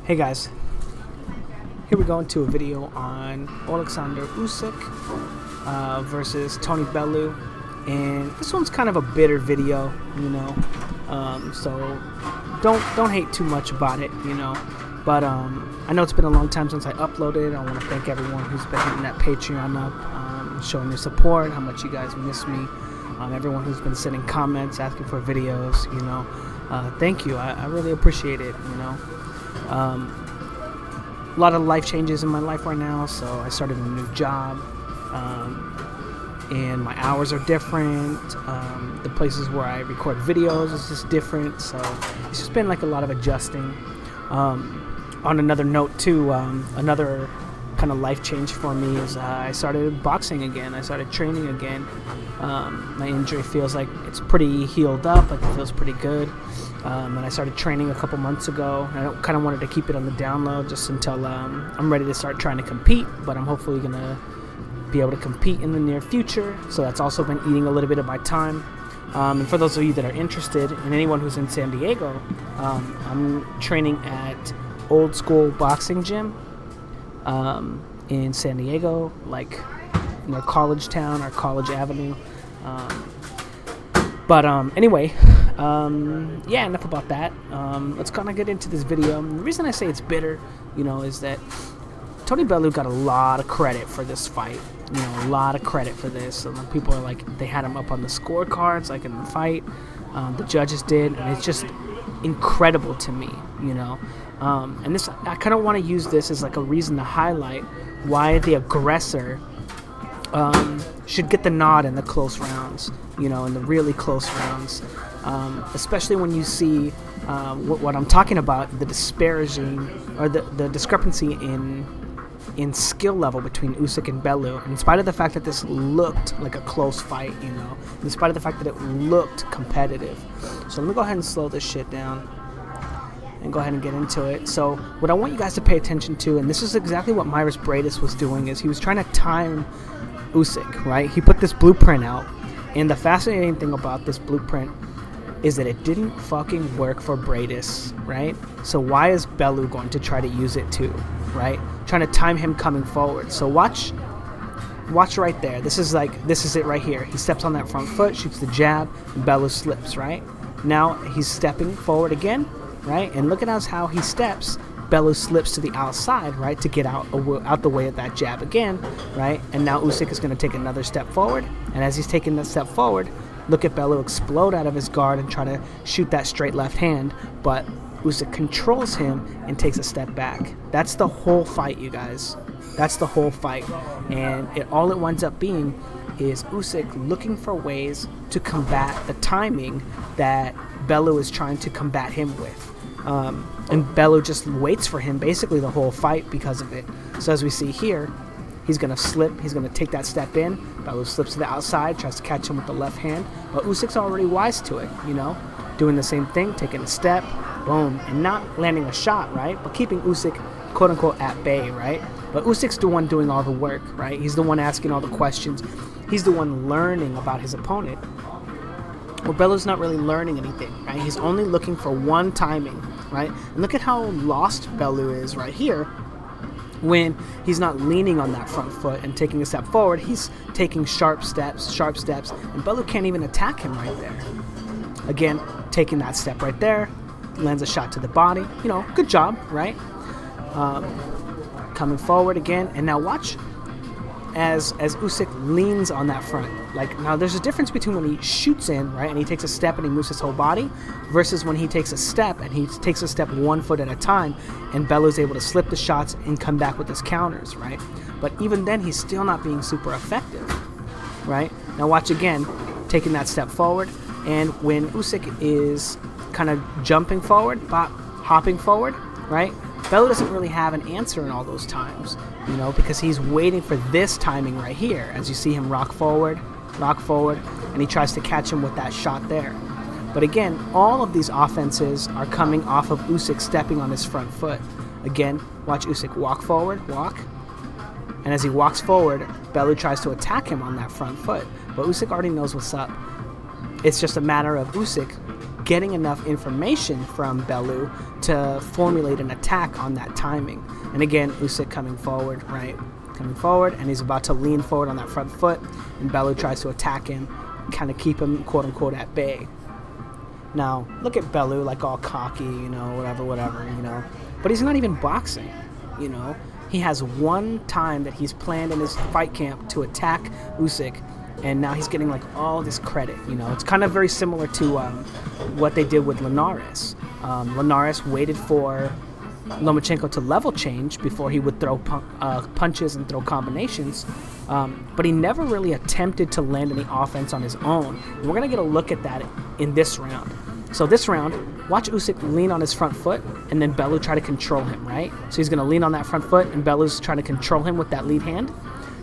Hey guys, here we go into a video on Oleksandr Usyk versus Tony Bellew, and this one's kind of a bitter video, so don't hate too much about it, but I know it's been a long time since I uploaded. I want to thank everyone who's been hitting that Patreon up, showing your support, how much you guys miss me, everyone who's been sending comments, asking for videos, thank you. I really appreciate it, a lot of life changes in my life right now, so I started a new job, and my hours are different. The places where I record videos is just different, so it's just been like a lot of adjusting. On another note too, another kind of life change for me is I started boxing again. I started training again. My injury feels like it's pretty healed up, like it feels pretty good. And I started training a couple months ago. I kind of wanted to keep it on the down low just until I'm ready to start trying to compete, but I'm hopefully going to be able to compete in the near future. So that's also been eating a little bit of my time. And for those of you that are interested, and anyone who's in San Diego, I'm training at Old School Boxing Gym in San Diego, like near College Town or College Avenue. Anyway, yeah, enough about that. Let's kind of get into this video. The reason I say it's bitter, is that Tony Bellew got a lot of credit for this fight. A lot of credit for this. And people are like, they had him up on the scorecards, like in the fight. The judges did, and it's just incredible to me, And this, I kind of want to use this as like a reason to highlight why the aggressor should get the nod in the close rounds, in the really close rounds, especially when you see what I'm talking about, the disparaging or the discrepancy in skill level between Usyk and Bellew. In spite of the fact that this looked like a close fight, in spite of the fact that it looked competitive. So let me go ahead and slow this shit down and go ahead and get into it. So what I want you guys to pay attention to, and this is exactly what Myris Bradis was doing, is he was trying to time Usyk, right? He put this blueprint out, and the fascinating thing about this blueprint is that it didn't fucking work for Bradis, right? So why is Bellew going to try to use it too, right? Trying to time him coming forward. So watch right there. This is it right here. He steps on that front foot, shoots the jab, and Bellew slips, right? Now he's stepping forward again, right? And look at how he steps. Bellew slips to the outside, right, to get out the way of that jab again, right? And now Usyk is going to take another step forward, and as he's taking that step forward, look at Bellew explode out of his guard and try to shoot that straight left hand, but Usyk controls him and takes a step back. That's the whole fight, you guys. That's the whole fight, and all it winds up being is Usyk looking for ways to combat the timing that Bellew is trying to combat him with. And Bellew just waits for him basically the whole fight because of it. So as we see here, he's going to slip, he's going to take that step in, Bellew slips to the outside, tries to catch him with the left hand, but Usyk's already wise to it, doing the same thing, taking a step, boom, and not landing a shot, right, but keeping Usyk quote-unquote at bay, right, but Usyk's the one doing all the work, right, he's the one asking all the questions, he's the one learning about his opponent. Well, Bellew's not really learning anything, right? He's only looking for one timing, right? And look at how lost Bellew is right here when he's not leaning on that front foot and taking a step forward. He's taking sharp steps, and Bellew can't even attack him right there. Again, taking that step right there, lands a shot to the body. Good job, right? Coming forward again, and now watch as Usyk leans on that front. Now there's a difference between when he shoots in, right, and he takes a step and he moves his whole body, versus when he takes a step and he takes a step 1 foot at a time, and Bellew's able to slip the shots and come back with his counters, right? But even then, he's still not being super effective, right? Now watch again, taking that step forward, and when Usyk is kind of jumping forward, hopping forward, right, Bellew doesn't really have an answer in all those times, because he's waiting for this timing right here. As you see him rock forward, and he tries to catch him with that shot there. But again, all of these offenses are coming off of Usyk stepping on his front foot. Again, watch Usyk walk forward, and as he walks forward, Bellew tries to attack him on that front foot. But Usyk already knows what's up. It's just a matter of Usyk getting enough information from Bellew to formulate an attack on that timing. And again, Usyk coming forward, right? Coming forward, and he's about to lean forward on that front foot, and Bellew tries to attack him, kind of keep him, quote-unquote, at bay. Now, look at Bellew, like all cocky, you know, whatever, you know. But he's not even boxing, you know. He has one time that he's planned in his fight camp to attack Usyk, and now he's getting, like, all this credit, you know. It's kind of very similar to what they did with Linares. Linares waited for Lomachenko to level change before he would throw punches and throw combinations, but he never really attempted to land any offense on his own. And we're going to get a look at that in this round. So this round, watch Usyk lean on his front foot, and then Bellew try to control him, right? So he's going to lean on that front foot, and Bellew's trying to control him with that lead hand.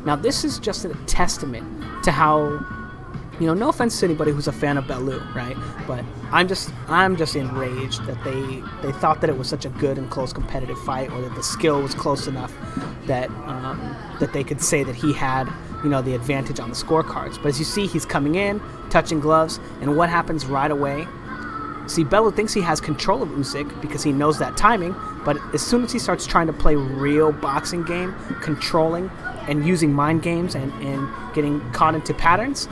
Now this is just a testament to how, you know, no offense to anybody who's a fan of Bellew, right? But I'm just enraged that they thought that it was such a good and close competitive fight, or that the skill was close enough that that they could say that he had, you know, the advantage on the scorecards. But as you see, he's coming in, touching gloves, and what happens right away? See, Bellew thinks he has control of Usyk because he knows that timing, but as soon as he starts trying to play real boxing game, controlling and using mind games and getting caught into patterns,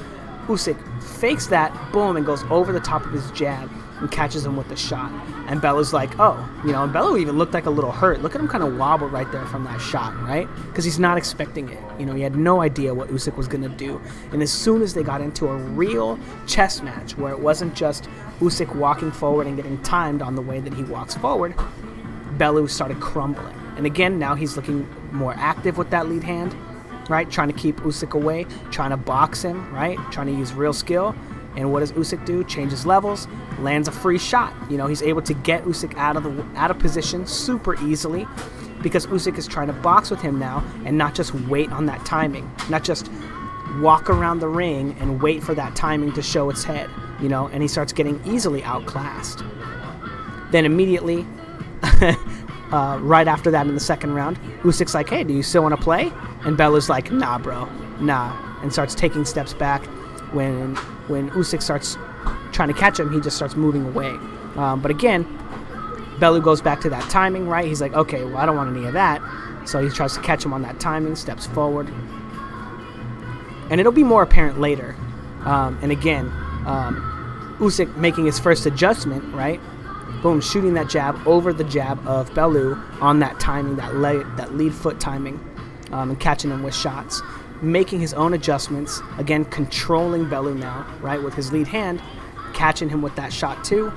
Usyk fakes that, boom, and goes over the top of his jab and catches him with the shot. And Bellew's like, oh, you know, and Bellew even looked like a little hurt. Look at him kind of wobble right there from that shot, right? Because he's not expecting it. You know, he had no idea what Usyk was going to do. And as soon as they got into a real chess match where it wasn't just Usyk walking forward and getting timed on the way that he walks forward, Bellew started crumbling. And again, now he's looking more active with that lead hand, right? Trying to keep Usyk away, trying to box him, right? Trying to use real skill. And what does Usyk do? Changes levels, lands a free shot. You know, he's able to get Usyk out of position super easily because Usyk is trying to box with him now and not just wait on that timing, not just walk around the ring and wait for that timing to show its head, you know, and he starts getting easily outclassed. Then immediately, right after that in the second round, Usyk's like, hey, do you still want to play? And Bellew's like, nah, bro, nah, and starts taking steps back. When Usyk starts trying to catch him, he just starts moving away. But again, Bellew goes back to that timing, right? He's like, okay, well, I don't want any of that. So he tries to catch him on that timing, steps forward. And it'll be more apparent later. And again, Usyk making his first adjustment, right? Boom, shooting that jab over the jab of Bellew on that timing, that lead foot timing, and catching him with shots. Making his own adjustments, again, controlling Bellew now, right, with his lead hand, catching him with that shot too.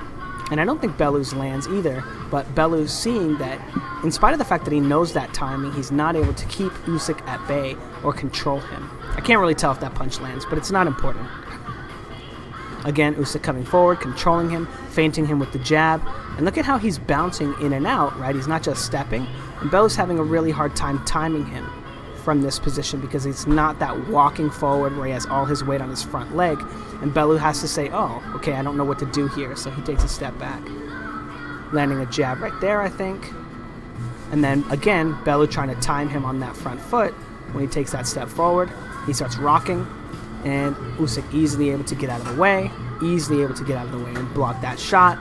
And I don't think Bellew's lands either, but Bellew's seeing that in spite of the fact that he knows that timing, he's not able to keep Usyk at bay or control him. I can't really tell if that punch lands, but it's not important. Again, Usyk coming forward, controlling him, feinting him with the jab. And look at how he's bouncing in and out, right? He's not just stepping. And Bellew's having a really hard time timing him from this position because it's not that walking forward where he has all his weight on his front leg. And Bellew has to say, oh, okay, I don't know what to do here. So he takes a step back. Landing a jab right there, I think. And then, again, Bellew trying to time him on that front foot. When he takes that step forward, he starts rocking. And Usyk easily able to get out of the way. Easily able to get out of the way and block that shot.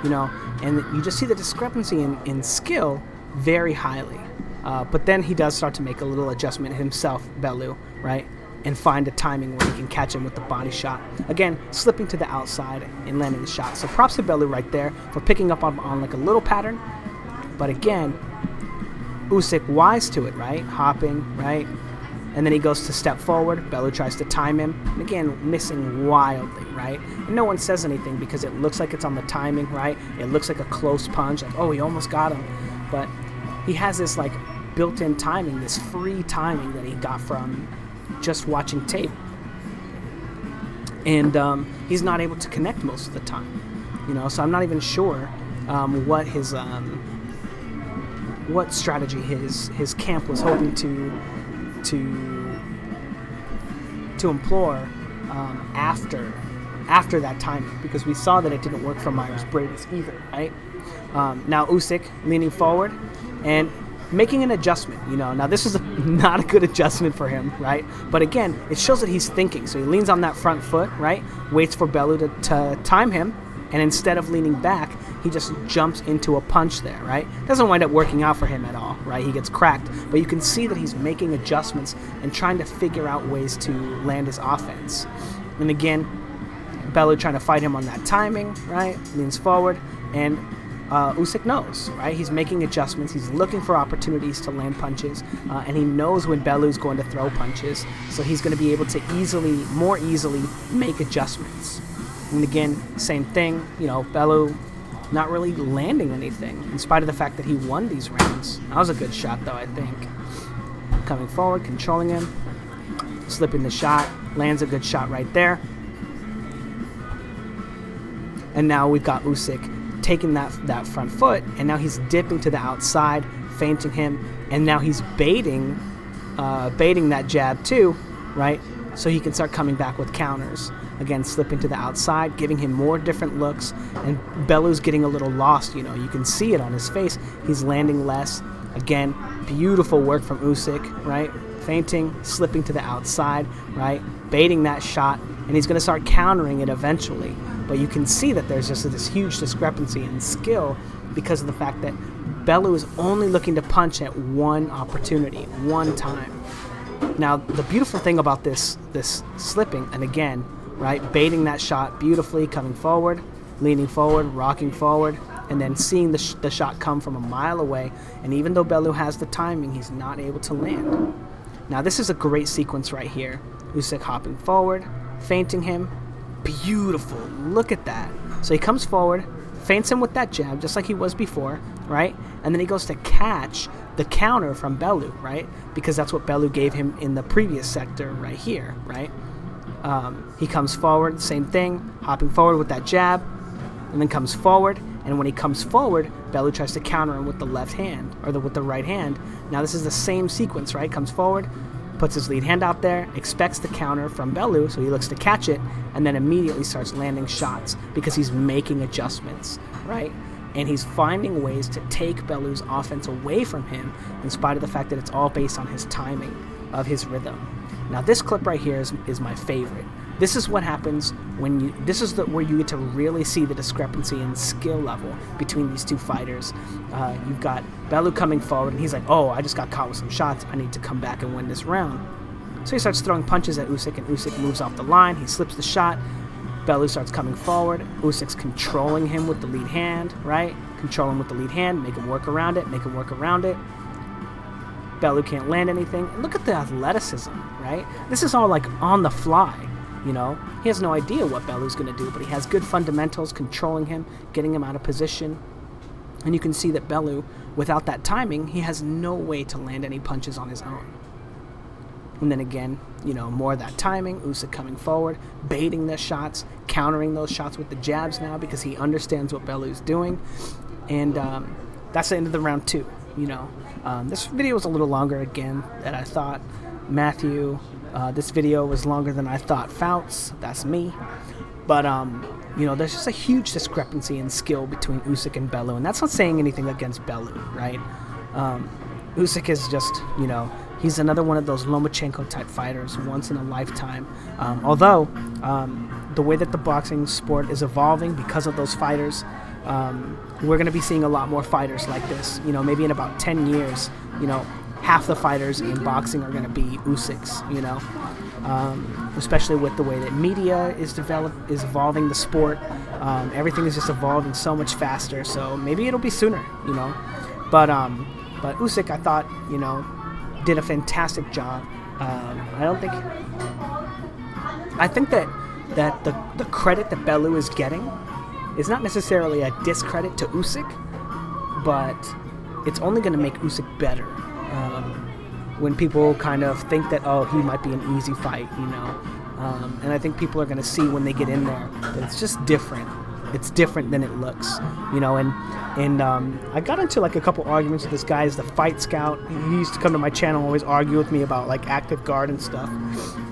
You know, and you just see the discrepancy in skill very highly. But then he does start to make a little adjustment himself, Bellew, right? And find a timing where he can catch him with the body shot. Again, slipping to the outside and landing the shot. So props to Bellew right there for picking up on like a little pattern. But again, Usyk wise to it, right? Hopping, right? And then he goes to step forward. Bellew tries to time him. And again, missing wildly, right? And no one says anything because it looks like it's on the timing, right? It looks like a close punch. Like, oh, he almost got him. But he has this like built-in timing, this free timing that he got from just watching tape. And he's not able to connect most of the time. You know, so I'm not even sure what his what strategy his camp was hoping to employ after that timing, because we saw that it didn't work for Myers-Briggs either, right? Now Usyk leaning forward and making an adjustment, you know. Now this is not a good adjustment for him, right? But again, it shows that he's thinking. So he leans on that front foot, right? Waits for Bellew to time him, And instead of leaning back, he just jumps into a punch there, right? Doesn't wind up working out for him at all, right? He gets cracked, but you can see that he's making adjustments and trying to figure out ways to land his offense. And again, Bellew trying to fight him on that timing, right? Leans forward, and Usyk knows, right? He's making adjustments. He's looking for opportunities to land punches, and he knows when Bellew's going to throw punches, so he's going to be able to more easily make adjustments. And again, same thing, Bellew not really landing anything, in spite of the fact that he won these rounds. That was a good shot, though, I think. Coming forward, controlling him, slipping the shot, lands a good shot right there. And now we've got Usyk taking that front foot, and now he's dipping to the outside, feinting him, and now he's baiting that jab too, right? So he can start coming back with counters. Again, slipping to the outside, giving him more different looks, and Bellew's getting a little lost, you can see it on his face. He's landing less. Again, beautiful work from Usyk, right? Feinting, slipping to the outside, right? Baiting that shot, and he's going to start countering it eventually. But you can see that there's just this huge discrepancy in skill because of the fact that Bellew is only looking to punch at one opportunity, one time. Now, the beautiful thing about this slipping, and again, right, baiting that shot beautifully, coming forward, leaning forward, rocking forward, and then seeing the shot come from a mile away, and even though Bellew has the timing, he's not able to land. Now, this is a great sequence right here. Usyk hopping forward, feinting him. Beautiful. Look at that. So he comes forward, feints him with that jab, just like he was before, right? And then he goes to catch the counter from Bellew, right? Because that's what Bellew gave him in the previous sector right here, right? He comes forward, same thing, hopping forward with that jab, and then comes forward, and when he comes forward, Bellew tries to counter him with the left hand, or with the right hand. Now this is the same sequence, right? Comes forward, puts his lead hand out there, expects the counter from Bellew, so he looks to catch it, and then immediately starts landing shots because he's making adjustments, right? And he's finding ways to take Bellew's offense away from him in spite of the fact that it's all based on his timing of his rhythm. Now this clip right here is my favorite. This is what happens when where you get to really see the discrepancy in skill level between these two fighters. You've got Bellew coming forward, and he's like, oh, I just got caught with some shots. I need to come back and win this round. So he starts throwing punches at Usyk, and Usyk moves off the line. He slips the shot. Bellew starts coming forward. Usyk's controlling him with the lead hand, right? Control him with the lead hand, make him work around it, make him work around it. Bellew can't land anything. And look at the athleticism, right? This is all like on the fly, He has no idea what Bellew's going to do, but he has good fundamentals, controlling him, getting him out of position. And you can see that Bellew, without that timing, he has no way to land any punches on his own. And then again, more of that timing, Usyk coming forward, baiting the shots, countering those shots with the jabs now because he understands what Bellew's doing. And that's the end of the round 2, This video was a little longer again than I thought. Matthew, this video was longer than I thought. Fouts, that's me. But, there's just a huge discrepancy in skill between Usyk and Bellew. And that's not saying anything against Bellew, right? Usyk is just, he's another one of those Lomachenko-type fighters, once in a lifetime. Although, the way that the boxing sport is evolving because of those fighters, we're going to be seeing a lot more fighters like this. Maybe in about 10 years, half the fighters in boxing are going to be Usyks, especially with the way that media is evolving the sport. Everything is just evolving so much faster, so maybe it'll be sooner, But Usyk, I thought, did a fantastic job. I think that the credit that Bellew is getting is not necessarily a discredit to Usyk, but it's only going to make Usyk better. When people kind of think that, oh, he might be an easy fight, and I think people are going to see when they get in there that it's just different. It's different than it looks, and I got into like a couple arguments with this guy. Is the Fight Scout. He used to come to my channel and always argue with me about like active guard and stuff.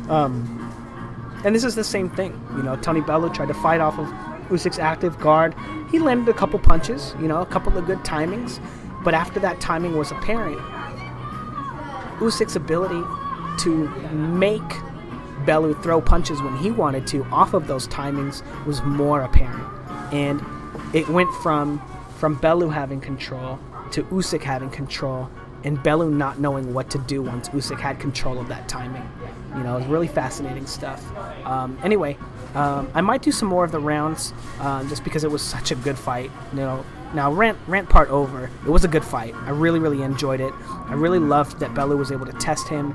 And this is the same thing, Tony Bellew tried to fight off of Usyk's active guard. He landed a couple punches, a couple of good timings, but after that timing was apparent, Usyk's ability to make Bellew throw punches when he wanted to off of those timings was more apparent. and it went from Bellew having control to Usyk having control, and Bellew not knowing what to do once Usyk had control of that timing. You know, it was really fascinating stuff. Anyway, I might do some more of the rounds just because it was such a good fight. You know, now rant part over. It was a good fight. I really, really enjoyed it. I really loved that Bellew was able to test him.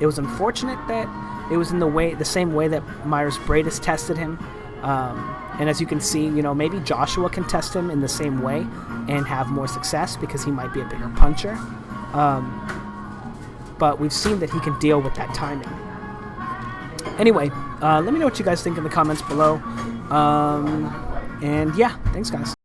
It was unfortunate that it was in the same way that Myers-Bradis tested him. And as you can see, you know, maybe Joshua can test him in the same way and have more success because he might be a bigger puncher. But we've seen that he can deal with that timing. Anyway, let me know what you guys think in the comments below. And yeah, thanks guys.